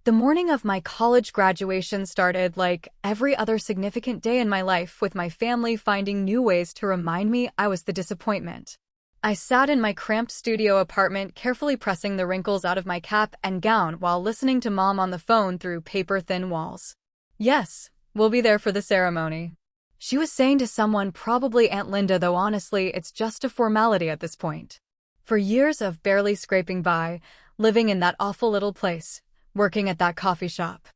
The morning of my college graduation started like every other significant day in my life, with my family finding new ways to remind me I was the disappointment. I sat in my cramped studio apartment, carefully pressing the wrinkles out of my cap and gown while listening to Mom on the phone through paper-thin walls. Yes, we'll be there for the ceremony. She was saying to someone, probably Aunt Linda, though honestly, it's just a formality at this point. For years of barely scraping by, living in that awful little place, working at that coffee shop.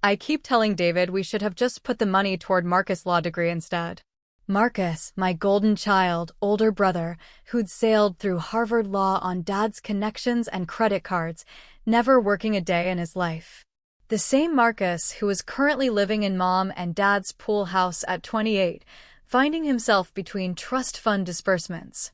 I keep telling David we should have just put the money toward Marcus' law degree instead. Marcus, my golden child, older brother, who'd sailed through Harvard Law on Dad's connections and credit cards, never working a day in his life. The same Marcus who was currently living in Mom and Dad's pool house at 28, finding himself between trust fund disbursements.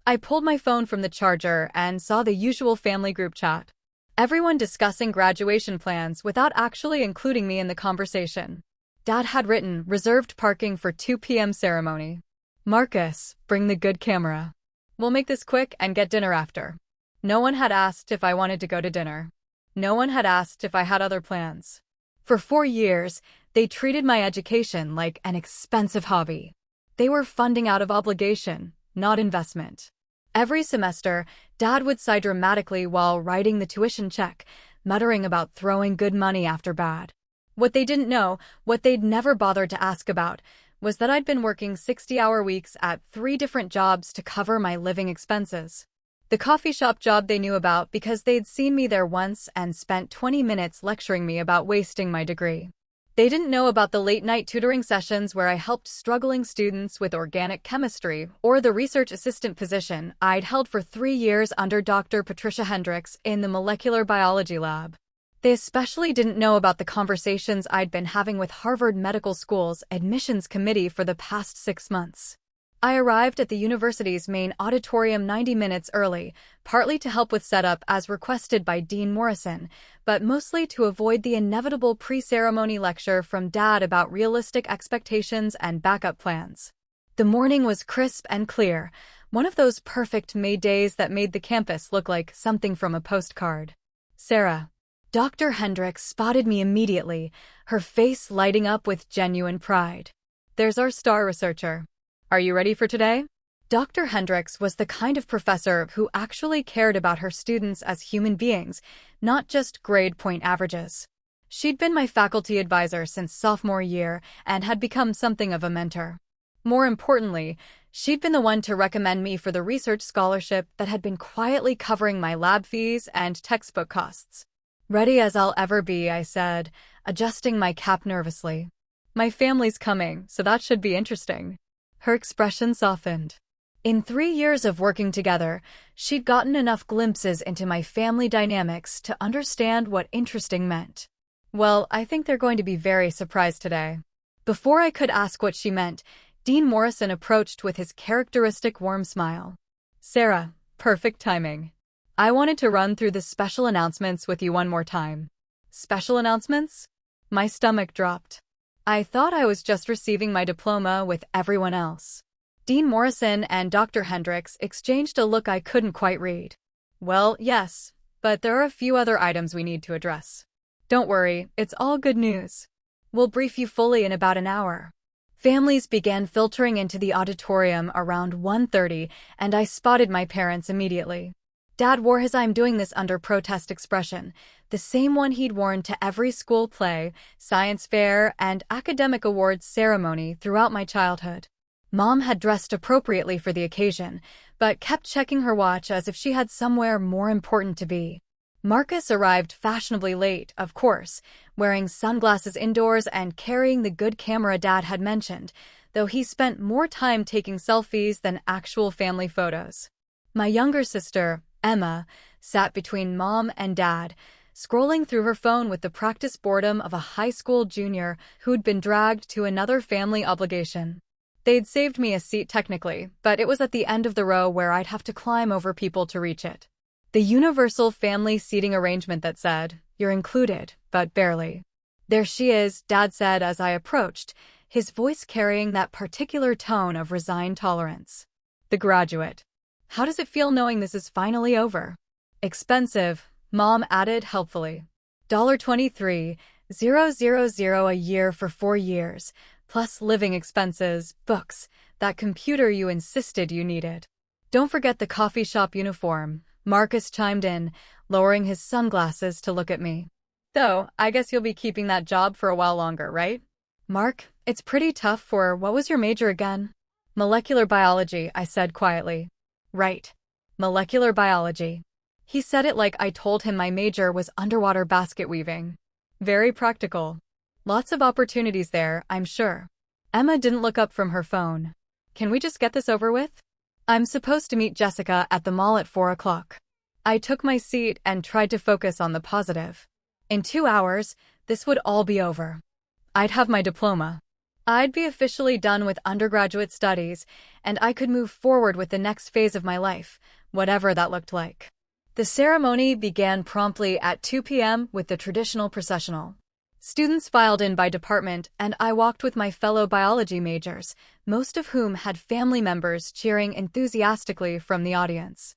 I pulled my phone from the charger and saw the usual family group chat. Everyone discussing graduation plans without actually including me in the conversation. Dad had written, reserved parking for 2 p.m. ceremony. Marcus, bring the good camera. We'll make this quick and get dinner after. No one had asked if I wanted to go to dinner. No one had asked if I had other plans. For 4 years, they treated my education like an expensive hobby. They were funding out of obligation, not investment. Every semester, Dad would sigh dramatically while writing the tuition check, muttering about throwing good money after bad. What they didn't know, what they'd never bothered to ask about, was that I'd been working 60-hour weeks at 3 different jobs to cover my living expenses. The coffee shop job they knew about because they'd seen me there once and spent 20 minutes lecturing me about wasting my degree. They didn't know about the late-night tutoring sessions where I helped struggling students with organic chemistry, or the research assistant position I'd held for 3 years under Dr. Patricia Hendricks in the molecular biology lab. They especially didn't know about the conversations I'd been having with Harvard Medical School's admissions committee for the past 6 months. I arrived at the university's main auditorium 90 minutes early, partly to help with setup as requested by Dean Morrison, but mostly to avoid the inevitable pre-ceremony lecture from Dad about realistic expectations and backup plans. The morning was crisp and clear, one of those perfect May days that made the campus look like something from a postcard. Sarah. Dr. Hendricks spotted me immediately, her face lighting up with genuine pride. There's our star researcher. Are you ready for today? Dr. Hendricks was the kind of professor who actually cared about her students as human beings, not just grade point averages. She'd been my faculty advisor since sophomore year and had become something of a mentor. More importantly, she'd been the one to recommend me for the research scholarship that had been quietly covering my lab fees and textbook costs. Ready as I'll ever be, I said, adjusting my cap nervously. My family's coming, so that should be interesting. Her expression softened. In 3 years of working together, she'd gotten enough glimpses into my family dynamics to understand what interesting meant. Well, I think they're going to be very surprised today. Before I could ask what she meant, Dean Morrison approached with his characteristic warm smile. Sarah, perfect timing. I wanted to run through the special announcements with you one more time. Special announcements? My stomach dropped. I thought I was just receiving my diploma with everyone else. Dean Morrison and Dr. Hendricks exchanged a look I couldn't quite read. Well, yes, but there are a few other items we need to address. Don't worry, it's all good news. We'll brief you fully in about an hour. Families began filtering into the auditorium around 1:30, and I spotted my parents immediately. Dad wore his "I'm doing this under protest" expression, the same one he'd worn to every school play, science fair, and academic awards ceremony throughout my childhood. Mom had dressed appropriately for the occasion, but kept checking her watch as if she had somewhere more important to be. Marcus arrived fashionably late, of course, wearing sunglasses indoors and carrying the good camera Dad had mentioned, though he spent more time taking selfies than actual family photos. My younger sister, Emma, sat between Mom and Dad, scrolling through her phone with the practice boredom of a high school junior who'd been dragged to another family obligation. They'd saved me a seat technically, but it was at the end of the row where I'd have to climb over people to reach it. The universal family seating arrangement that said, "You're included, but barely." "There she is," Dad said as I approached, his voice carrying that particular tone of resigned tolerance. "The graduate. How does it feel knowing this is finally over?" "Expensive," Mom added helpfully. $23,000 a year for 4 years, plus living expenses, books, that computer you insisted you needed. Don't forget the coffee shop uniform, Marcus chimed in, lowering his sunglasses to look at me. Though, I guess you'll be keeping that job for a while longer, right? Mark, it's pretty tough for what was your major again? Molecular biology, I said quietly. Right. Molecular biology. He said it like I told him my major was underwater basket weaving. Very practical. Lots of opportunities there, I'm sure. Emma didn't look up from her phone. Can we just get this over with? I'm supposed to meet Jessica at the mall at 4 o'clock. I took my seat and tried to focus on the positive. In 2 hours, this would all be over. I'd have my diploma. I'd be officially done with undergraduate studies, and I could move forward with the next phase of my life, whatever that looked like. The ceremony began promptly at 2 p.m. with the traditional processional. Students filed in by department, and I walked with my fellow biology majors, most of whom had family members cheering enthusiastically from the audience.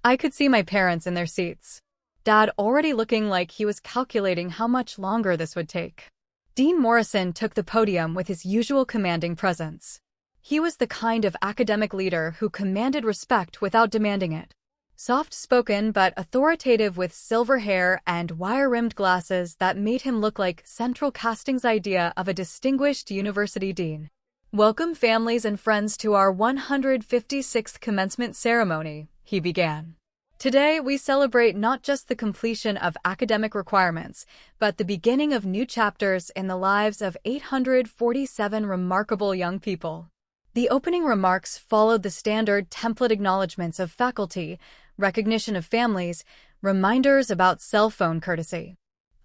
I could see my parents in their seats. Dad already looking like he was calculating how much longer this would take. Dean Morrison took the podium with his usual commanding presence. He was the kind of academic leader who commanded respect without demanding it. Soft-spoken but authoritative with silver hair and wire-rimmed glasses that made him look like Central Casting's idea of a distinguished university dean. Welcome families and friends to our 156th commencement ceremony, he began. Today, we celebrate not just the completion of academic requirements, but the beginning of new chapters in the lives of 847 remarkable young people. The opening remarks followed the standard template acknowledgments of faculty, recognition of families, reminders about cell phone courtesy.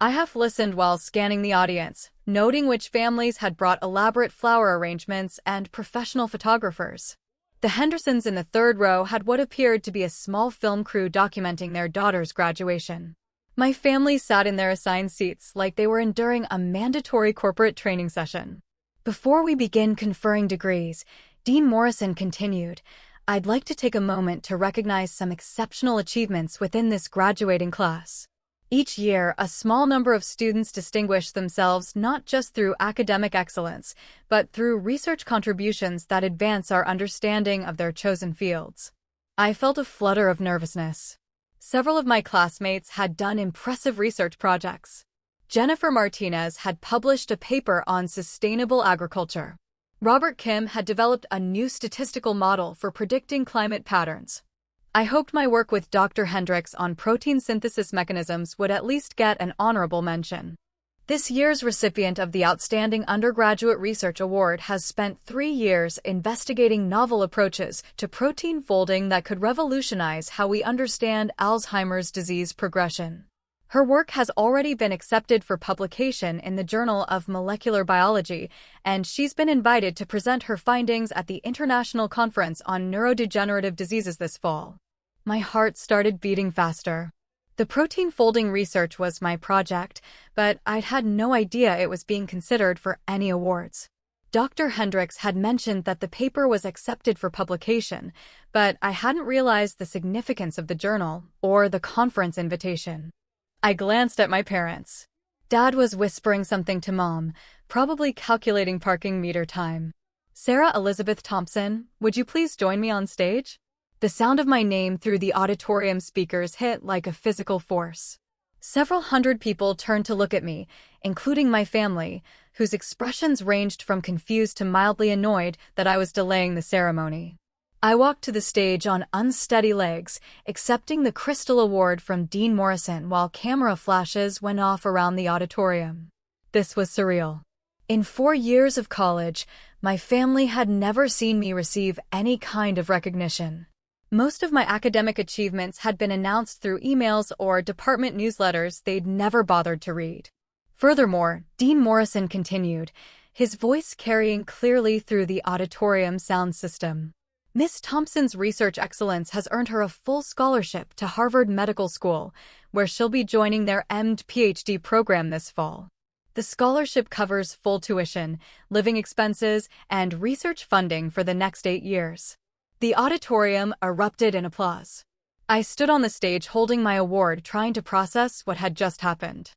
I half listened while scanning the audience, noting which families had brought elaborate flower arrangements and professional photographers. The Hendersons in the third row had what appeared to be a small film crew documenting their daughter's graduation. My family sat in their assigned seats like they were enduring a mandatory corporate training session. Before we begin conferring degrees, Dean Morrison continued, I'd like to take a moment to recognize some exceptional achievements within this graduating class. Each year, a small number of students distinguish themselves not just through academic excellence, but through research contributions that advance our understanding of their chosen fields. I felt a flutter of nervousness. Several of my classmates had done impressive research projects. Jennifer Martinez had published a paper on sustainable agriculture. Robert Kim had developed a new statistical model for predicting climate patterns. I hoped my work with Dr. Hendricks on protein synthesis mechanisms would at least get an honorable mention. This year's recipient of the Outstanding Undergraduate Research Award has spent 3 years investigating novel approaches to protein folding that could revolutionize how we understand Alzheimer's disease progression. Her work has already been accepted for publication in the Journal of Molecular Biology, and she's been invited to present her findings at the International Conference on Neurodegenerative Diseases this fall. My heart started beating faster. The protein folding research was my project, but I'd had no idea it was being considered for any awards. Dr. Hendricks had mentioned that the paper was accepted for publication, but I hadn't realized the significance of the journal or the conference invitation. I glanced at my parents. Dad was whispering something to Mom, probably calculating parking meter time. Sarah Elizabeth Thompson, would you please join me on stage? The sound of my name through the auditorium speakers hit like a physical force. Several hundred people turned to look at me, including my family, whose expressions ranged from confused to mildly annoyed that I was delaying the ceremony. I walked to the stage on unsteady legs, accepting the Crystal Award from Dean Morrison while camera flashes went off around the auditorium. This was surreal. In 4 years of college, my family had never seen me receive any kind of recognition. Most of my academic achievements had been announced through emails or department newsletters they'd never bothered to read. Furthermore, Dean Morrison continued, his voice carrying clearly through the auditorium sound system. Miss Thompson's research excellence has earned her a full scholarship to Harvard Medical School, where she'll be joining their MD-PhD program this fall. The scholarship covers full tuition, living expenses, and research funding for the next 8 years. The auditorium erupted in applause. I stood on the stage holding my award, trying to process what had just happened.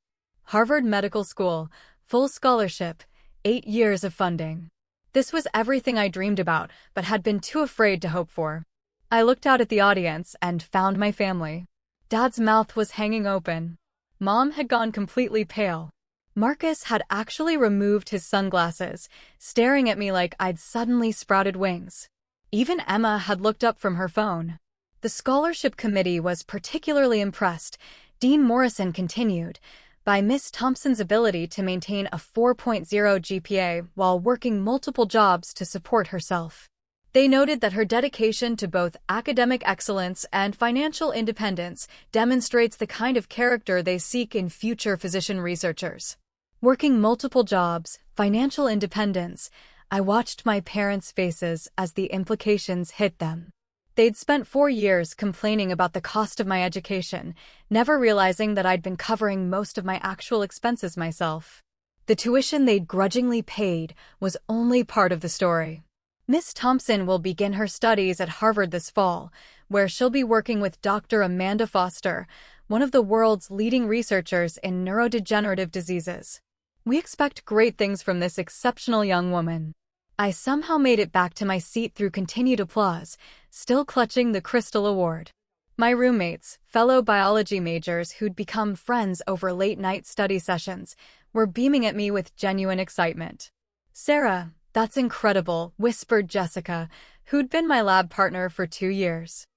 Harvard Medical School, full scholarship, 8 years of funding. This was everything I dreamed about, but had been too afraid to hope for. I looked out at the audience and found my family. Dad's mouth was hanging open. Mom had gone completely pale. Marcus had actually removed his sunglasses, staring at me like I'd suddenly sprouted wings. Even Emma had looked up from her phone. The scholarship committee was particularly impressed, Dean Morrison continued, by Miss Thompson's ability to maintain a 4.0 GPA while working multiple jobs to support herself. They noted that her dedication to both academic excellence and financial independence demonstrates the kind of character they seek in future physician researchers. Working multiple jobs, financial independence, I watched my parents' faces as the implications hit them. They'd spent 4 years complaining about the cost of my education, never realizing that I'd been covering most of my actual expenses myself. The tuition they'd grudgingly paid was only part of the story. Miss Thompson will begin her studies at Harvard this fall, where she'll be working with Dr. Amanda Foster, one of the world's leading researchers in neurodegenerative diseases. We expect great things from this exceptional young woman. I somehow made it back to my seat through continued applause, still clutching the Crystal Award. My roommates, fellow biology majors who'd become friends over late-night study sessions, were beaming at me with genuine excitement. "Sarah, that's incredible," whispered Jessica, who'd been my lab partner for 2 years.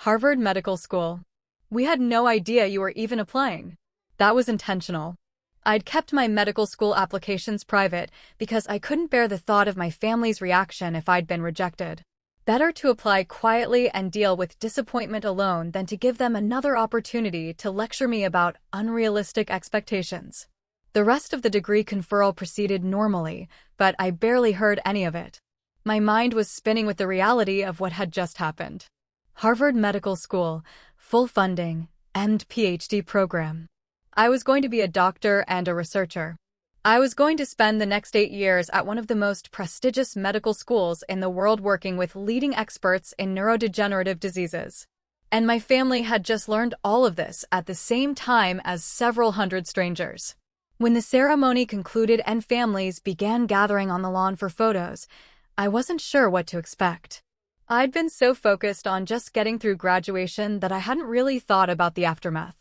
"Harvard Medical School. We had no idea you were even applying." That was intentional. I'd kept my medical school applications private because I couldn't bear the thought of my family's reaction if I'd been rejected. Better to apply quietly and deal with disappointment alone than to give them another opportunity to lecture me about unrealistic expectations. The rest of the degree conferral proceeded normally, but I barely heard any of it. My mind was spinning with the reality of what had just happened. Harvard Medical School, full funding, MD-PhD program. I was going to be a doctor and a researcher. I was going to spend the next 8 years at one of the most prestigious medical schools in the world working with leading experts in neurodegenerative diseases. And my family had just learned all of this at the same time as several hundred strangers. When the ceremony concluded and families began gathering on the lawn for photos, I wasn't sure what to expect. I'd been so focused on just getting through graduation that I hadn't really thought about the aftermath.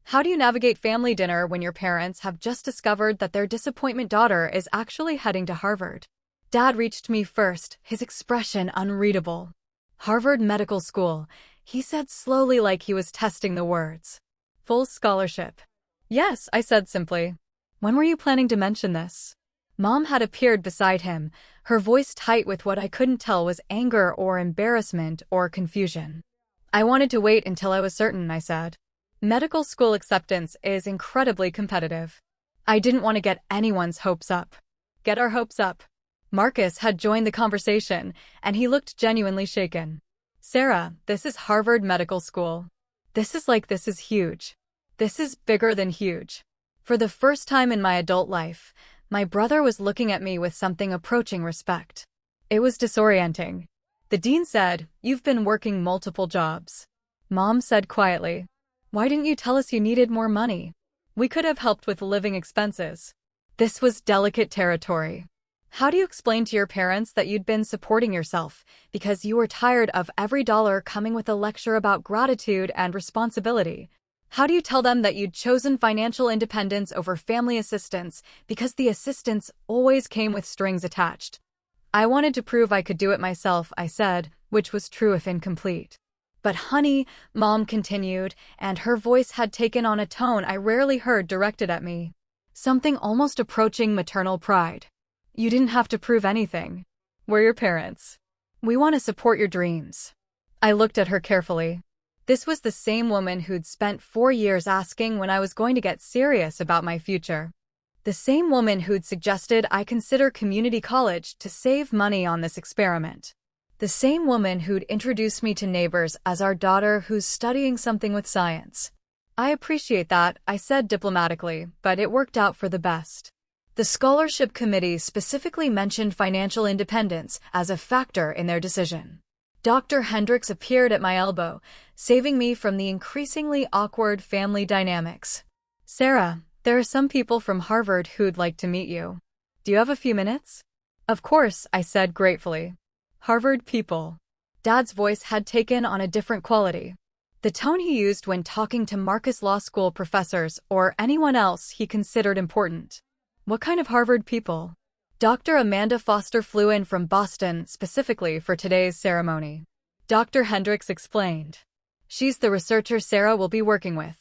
How do you navigate family dinner when your parents have just discovered that their disappointment daughter is actually heading to Harvard? Dad reached me first, his expression unreadable. "Harvard Medical School," he said slowly like he was testing the words. "Full scholarship." "Yes," I said simply. "When were you planning to mention this?" Mom had appeared beside him, her voice tight with what I couldn't tell was anger or embarrassment or confusion. "I wanted to wait until I was certain," I said. Medical school acceptance is incredibly competitive. I didn't want to get anyone's hopes up. Get our hopes up. Marcus had joined the conversation, and he looked genuinely shaken. "Sarah, this is Harvard Medical School. This is huge. This is bigger than huge." For the first time in my adult life, my brother was looking at me with something approaching respect. It was disorienting. The dean said, "You've been working multiple jobs." Mom said quietly, "Why didn't you tell us you needed more money? We could have helped with living expenses." This was delicate territory. How do you explain to your parents that you'd been supporting yourself because you were tired of every dollar coming with a lecture about gratitude and responsibility? How do you tell them that you'd chosen financial independence over family assistance because the assistance always came with strings attached? I wanted to prove I could do it myself, I said, which was true if incomplete. "But honey," Mom continued, and her voice had taken on a tone I rarely heard directed at me. Something almost approaching maternal pride. "You didn't have to prove anything. We're your parents. We want to support your dreams." I looked at her carefully. This was the same woman who'd spent 4 years asking when I was going to get serious about my future. The same woman who'd suggested I consider community college to save money on this experiment. The same woman who'd introduced me to neighbors as our daughter who's studying something with science. "I appreciate that," I said diplomatically, but it worked out for the best. The scholarship committee specifically mentioned financial independence as a factor in their decision. Dr. Hendricks appeared at my elbow, saving me from the increasingly awkward family dynamics. "Sarah, There are some people from Harvard who'd like to meet you. Do you have a few minutes? Of course, I said gratefully. Harvard people. Dad's voice had taken on a different quality. The tone he used when talking to Marcus Law School professors or anyone else he considered important. What kind of Harvard people? Dr. Amanda Foster flew in from Boston specifically for today's ceremony. Dr. Hendricks explained. She's the researcher Sarah will be working with.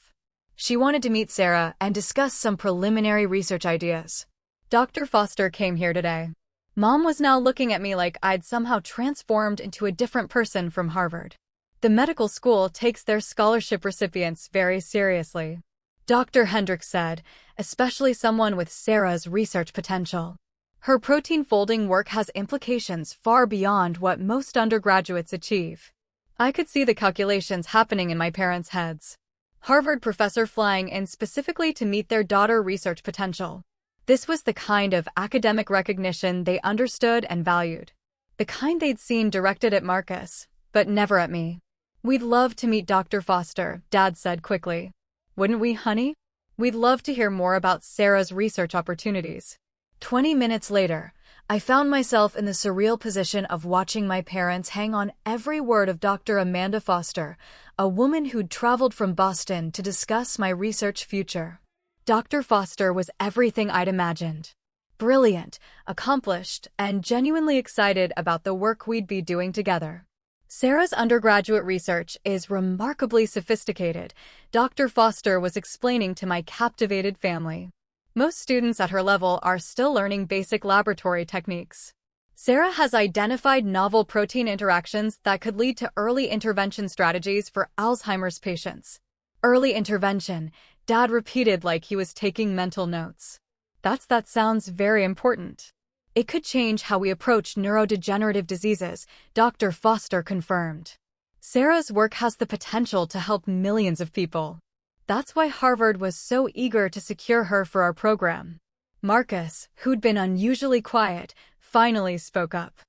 She wanted to meet Sarah and discuss some preliminary research ideas. Dr. Foster came here today. Mom was now looking at me like I'd somehow transformed into a different person from Harvard. The medical school takes their scholarship recipients very seriously. Dr. Hendricks said, especially someone with Sarah's research potential. Her protein folding work has implications far beyond what most undergraduates achieve. I could see the calculations happening in my parents' heads. Harvard professor flying in specifically to meet their daughter research potential. This was the kind of academic recognition they understood and valued. The kind they'd seen directed at Marcus, but never at me. We'd love to meet Dr. Foster, Dad said quickly. Wouldn't we, honey? We'd love to hear more about Sarah's research opportunities. 20 minutes later, I found myself in the surreal position of watching my parents hang on every word of Dr. Amanda Foster, a woman who'd traveled from Boston to discuss my research future. Dr. Foster was everything I'd imagined. Brilliant, accomplished, and genuinely excited about the work we'd be doing together. Sarah's undergraduate research is remarkably sophisticated, Dr. Foster was explaining to my captivated family. Most students at her level are still learning basic laboratory techniques. Sarah has identified novel protein interactions that could lead to early intervention strategies for Alzheimer's patients. Early intervention, Dad repeated like he was taking mental notes. That sounds very important. It could change how we approach neurodegenerative diseases, Dr. Foster confirmed. Sarah's work has the potential to help millions of people. That's why Harvard was so eager to secure her for our program. Marcus, who'd been unusually quiet, finally spoke up.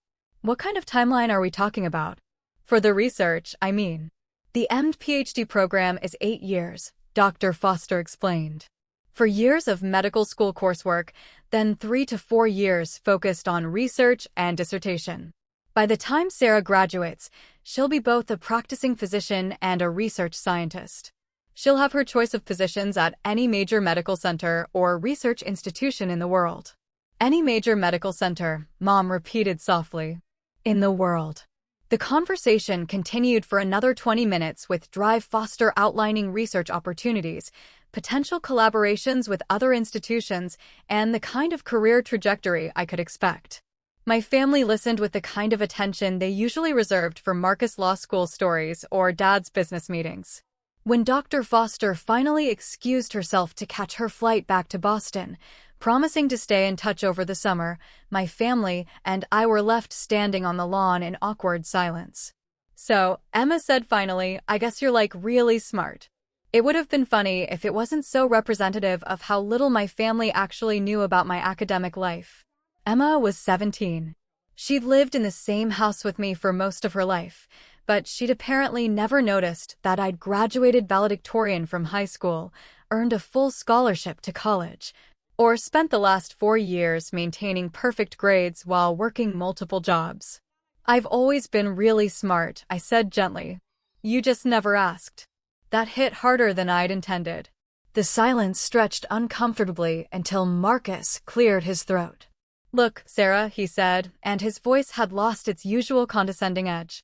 What kind of timeline are we talking about? For the research, I mean. The MD-PhD program is 8 years, Dr. Foster explained. For years of medical school coursework, then 3 to 4 years focused on research and dissertation. By the time Sarah graduates, she'll be both a practicing physician and a research scientist. She'll have her choice of positions at any major medical center or research institution in the world. Any major medical center, Mom repeated softly. In the world. The conversation continued for another 20 minutes with Drive Foster outlining research opportunities, potential collaborations with other institutions, and the kind of career trajectory I could expect. My family listened with the kind of attention they usually reserved for Marcus Law School stories or Dad's business meetings. When Dr. Foster finally excused herself to catch her flight back to Boston, promising to stay in touch over the summer, my family and I were left standing on the lawn in awkward silence. So, Emma said finally, I guess you're like really smart. It would have been funny if it wasn't so representative of how little my family actually knew about my academic life. Emma was 17. She'd lived in the same house with me for most of her life, but she'd apparently never noticed that I'd graduated valedictorian from high school, earned a full scholarship to college, or spent the last 4 years maintaining perfect grades while working multiple jobs. I've always been really smart, I said gently. You just never asked. That hit harder than I'd intended. The silence stretched uncomfortably until Marcus cleared his throat. Look, Sarah, he said, and his voice had lost its usual condescending edge.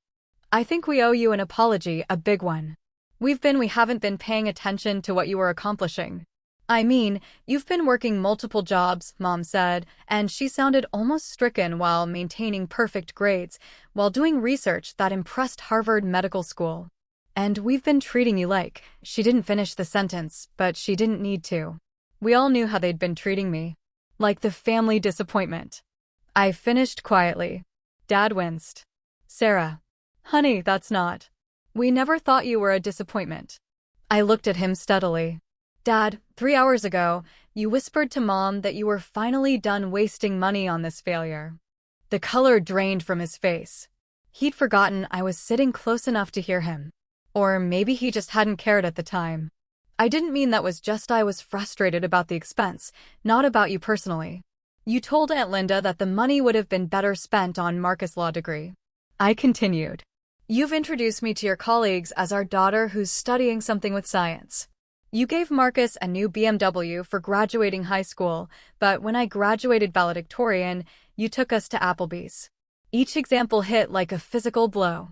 I think we owe you an apology, a big one. We haven't been paying attention to what you were accomplishing. I mean, you've been working multiple jobs, Mom said, and she sounded almost stricken while maintaining perfect grades, while doing research that impressed Harvard Medical School. And we've been treating you like, she didn't finish the sentence, but she didn't need to. We all knew how they'd been treating me. Like the family disappointment. I finished quietly. Dad winced. Sarah. Honey, that's not. We never thought you were a disappointment. I looked at him steadily. Dad, 3 hours ago, you whispered to Mom that you were finally done wasting money on this failure. The color drained from his face. He'd forgotten I was sitting close enough to hear him. Or maybe he just hadn't cared at the time. I didn't mean that was just I was frustrated about the expense, not about you personally. You told Aunt Linda that the money would have been better spent on Marcus' law degree. I continued. You've introduced me to your colleagues as our daughter who's studying something with science. You gave Marcus a new BMW for graduating high school, but when I graduated valedictorian, you took us to Applebee's. Each example hit like a physical blow.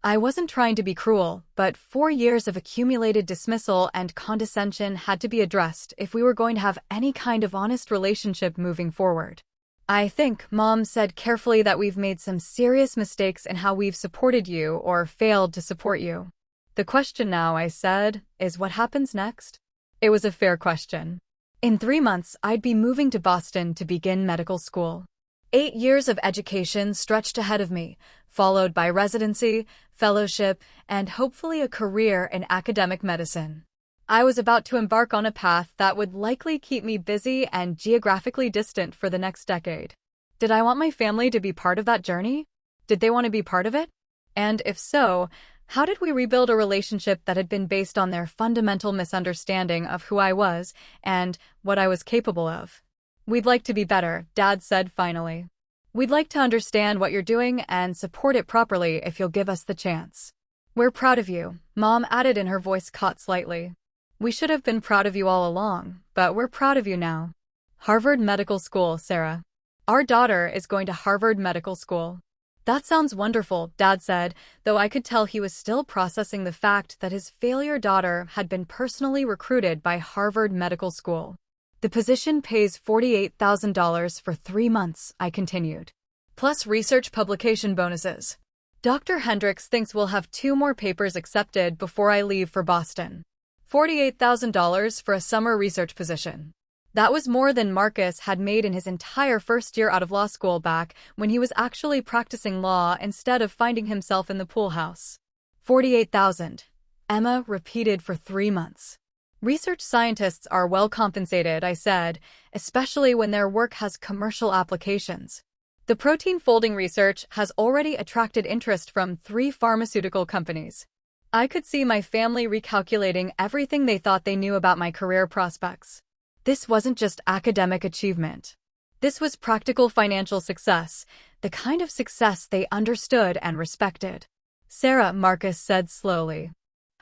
I wasn't trying to be cruel, but 4 years of accumulated dismissal and condescension had to be addressed if we were going to have any kind of honest relationship moving forward. I think Mom said carefully that we've made some serious mistakes in how we've supported you or failed to support you. The question now, I said, is what happens next? It was a fair question. In 3 months, I'd be moving to Boston to begin medical school. 8 years of education stretched ahead of me, followed by residency, fellowship, and hopefully a career in academic medicine. I was about to embark on a path that would likely keep me busy and geographically distant for the next decade. Did I want my family to be part of that journey? Did they want to be part of it? And if so, how did we rebuild a relationship that had been based on their fundamental misunderstanding of who I was and what I was capable of? We'd like to be better, Dad said finally. We'd like to understand what you're doing and support it properly if you'll give us the chance. We're proud of you, Mom added in her voice caught slightly. We should have been proud of you all along, but we're proud of you now. Harvard Medical School, Sarah. Our daughter is going to Harvard Medical School. That sounds wonderful, Dad said, though I could tell he was still processing the fact that his failure daughter had been personally recruited by Harvard Medical School. The position pays $48,000 for 3 months, I continued. Plus research publication bonuses. Dr. Hendricks thinks we'll have 2 more papers accepted before I leave for Boston. $48,000 for a summer research position. That was more than Marcus had made in his entire first year out of law school back when he was actually practicing law instead of finding himself in the pool house. 48,000. Emma repeated for 3 months. Research scientists are well compensated, I said, especially when their work has commercial applications. The protein folding research has already attracted interest from 3 pharmaceutical companies. I could see my family recalculating everything they thought they knew about my career prospects. This wasn't just academic achievement. This was practical financial success, the kind of success they understood and respected. Sarah, Marcus said slowly.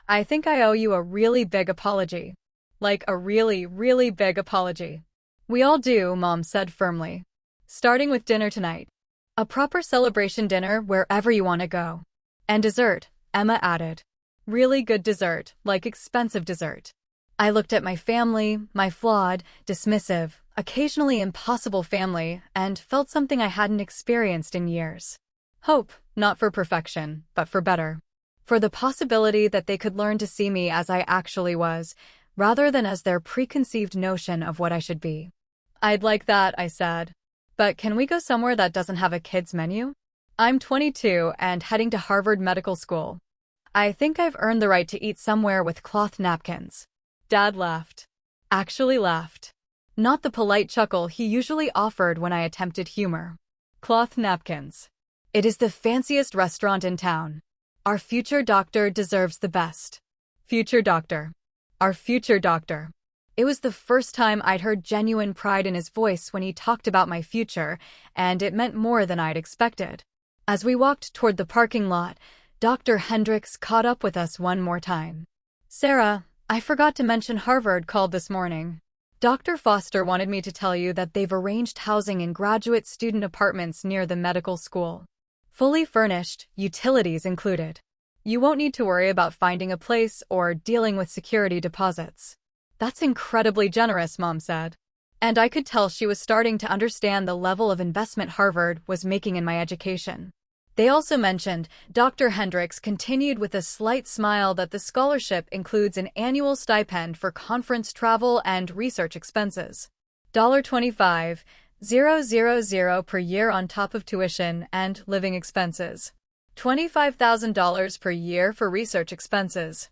I think I owe you a really big apology. Like a really, really big apology. We all do, Mom said firmly. Starting with dinner tonight. A proper celebration dinner wherever you want to go. And dessert, Emma added. Really good dessert, like expensive dessert. I looked at my family, my flawed, dismissive, occasionally impossible family, and felt something I hadn't experienced in years. Hope, not for perfection, but for better. For the possibility that they could learn to see me as I actually was, rather than as their preconceived notion of what I should be. I'd like that, I said. But can we go somewhere that doesn't have a kids' menu? I'm 22 and heading to Harvard Medical School. I think I've earned the right to eat somewhere with cloth napkins. Dad laughed. Actually laughed. Not the polite chuckle he usually offered when I attempted humor. Cloth napkins. It is the fanciest restaurant in town. Our future doctor deserves the best. Future doctor. Our future doctor. It was the first time I'd heard genuine pride in his voice when he talked about my future, and it meant more than I'd expected. As we walked toward the parking lot, Dr. Hendricks caught up with us one more time. Sarah, I forgot to mention Harvard called this morning. Dr. Foster wanted me to tell you that they've arranged housing in graduate student apartments near the medical school. Fully furnished, utilities included. You won't need to worry about finding a place or dealing with security deposits. That's incredibly generous, Mom said. And I could tell she was starting to understand the level of investment Harvard was making in my education. They also mentioned, Dr. Hendricks continued with a slight smile, that the scholarship includes an annual stipend for conference travel and research expenses. $25,000 per year on top of tuition and living expenses. $25,000 per year for research expenses.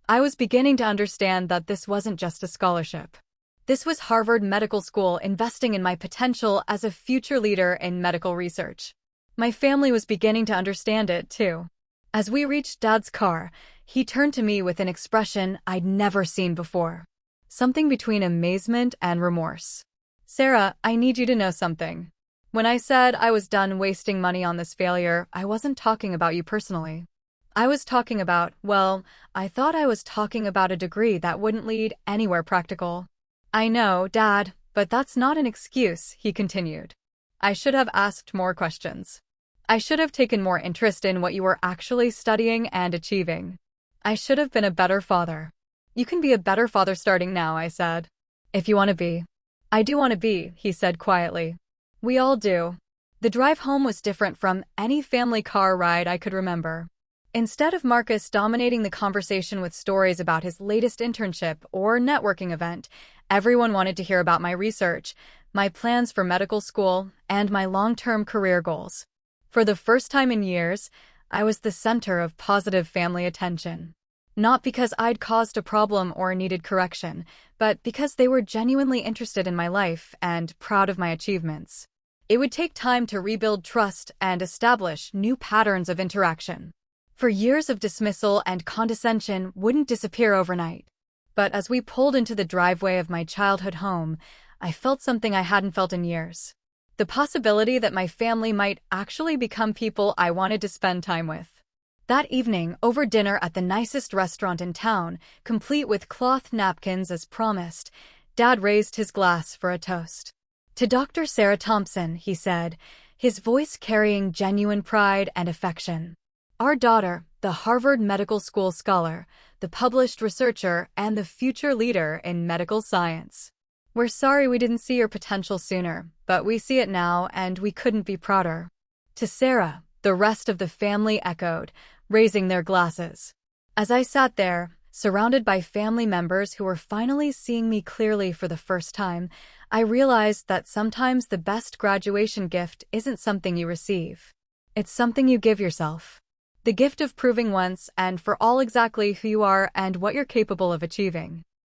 I was beginning to understand that this wasn't just a scholarship. This was Harvard Medical School investing in my potential as a future leader in medical research. My family was beginning to understand it, too. As we reached Dad's car, he turned to me with an expression I'd never seen before. Something between amazement and remorse. "Sarah, I need you to know something. When I said I was done wasting money on this failure, I wasn't talking about you personally. I was talking about, well, I thought I was talking about a degree that wouldn't lead anywhere practical." "I know, Dad, but that's not an excuse," he continued. "I should have asked more questions. I should have taken more interest in what you were actually studying and achieving. I should have been a better father." "You can be a better father starting now," I said. "If you want to be." "I do want to be," he said quietly. "We all do." The drive home was different from any family car ride I could remember. Instead of Marcus dominating the conversation with stories about his latest internship or networking event, everyone wanted to hear about my research, my plans for medical school, and my long-term career goals. For the first time in years, I was the center of positive family attention. Not because I'd caused a problem or needed correction, but because they were genuinely interested in my life and proud of my achievements. It would take time to rebuild trust and establish new patterns of interaction. For years of dismissal and condescension wouldn't disappear overnight. But as we pulled into the driveway of my childhood home, I felt something I hadn't felt in years. The possibility that my family might actually become people I wanted to spend time with. That evening, over dinner at the nicest restaurant in town, complete with cloth napkins as promised, Dad raised his glass for a toast. "To Dr. Sarah Thompson," he said, his voice carrying genuine pride and affection. "Our daughter, the Harvard Medical School scholar, the published researcher, and the future leader in medical science. We're sorry we didn't see your potential sooner, but we see it now and we couldn't be prouder." "To Sarah," the rest of the family echoed, raising their glasses. As I sat there, surrounded by family members who were finally seeing me clearly for the first time, I realized that sometimes the best graduation gift isn't something you receive. It's something you give yourself. The gift of proving once and for all exactly who you are and what you're capable of achieving.